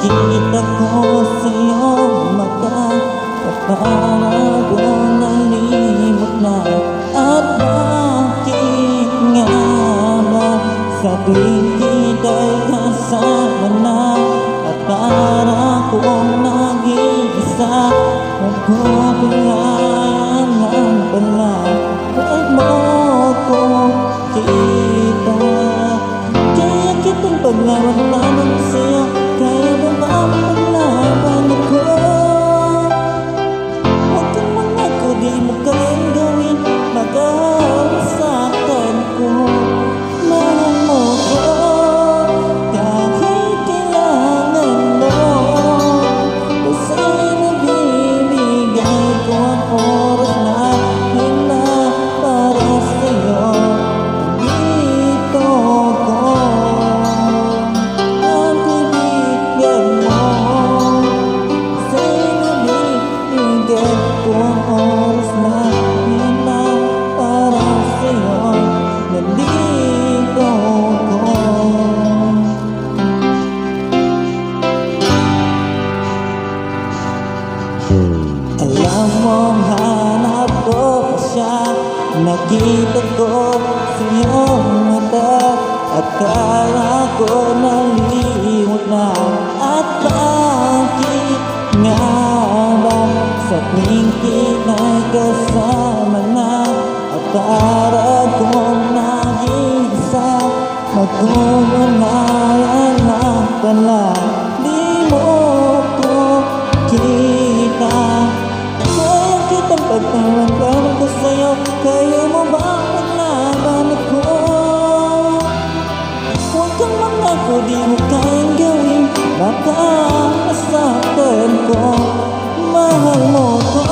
Nakita ko sa iyong mata at parang nalimot na. At bakit nga ba sa tuwing kita'y kasama na at para kong nag-iisa, magkukulangan lang pala kahit mo ko kita. Kaya kitang paglaban-laban sa'yo, kaya ba ba paglaban ako? Huwag kang mangako, di mo kayang gawin, mag-aasakan ko. Mahal mo ko kahit kailangan mo, kasi nabibigay ko ang oras na yun na para sa'yo. Dito ko ang kaibigan mo, kasi nabibigay ko ang oras na yun na para sa'yo. Nandito ko. Alam mong hanap ko pa siya, nakita ko sa iyong mata at kala ko nalimot na. At bakit nga ba sa tuwing kita'y kasama na at para kong nag-iisa, magkukulangan lang pala di mo ko kita. Kaya kitang paglaban ko sa'yo, kaya mo ba paglaban ako? Huwag kang mangako, di mo kayang gawin, baka masaktan ko. Mahal mo ko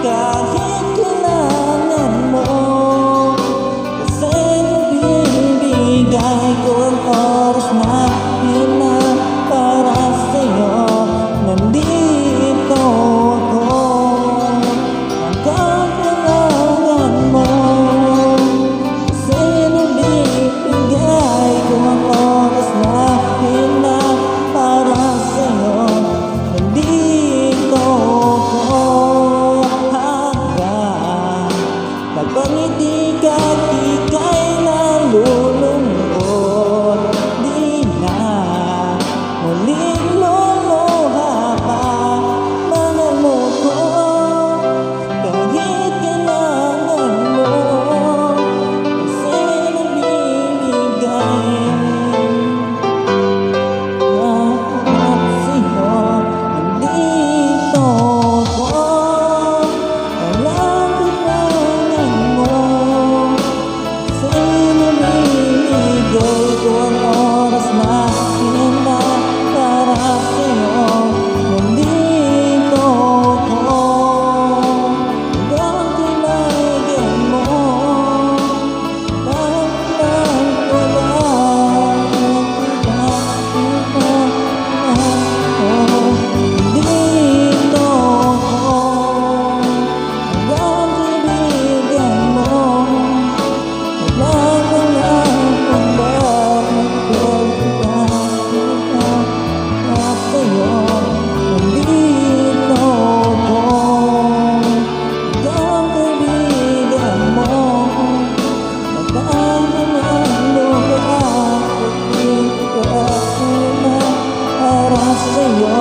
kahit kailangan mo, kasi nabibigay ko ang oras na yun na para sa'yo. Nandito ako hanggang kailangan mo, kasi nabibigay ko ang oras na yun na para sa'yo. Nandito ako hanggang pagpangiti ka, di ka'y nalulungkot, di na muling luluha pa. Mahal mo ko kahit kailangan mo, kasi nabibigay lahat sa'yo. Nandito ko, walang kailangan mo, kasi nabibigay ko ang oras na yun na para sa'yo. Nandito ko hanggang kailangan mo, mahal ko lang kita. Nandito ko hanggang kaibigan mo, wala ka lang kung bakit pagkakita at sa'yo. Nandito ko hanggang kaibigan mo, magkakaroon ka at para sa'yo.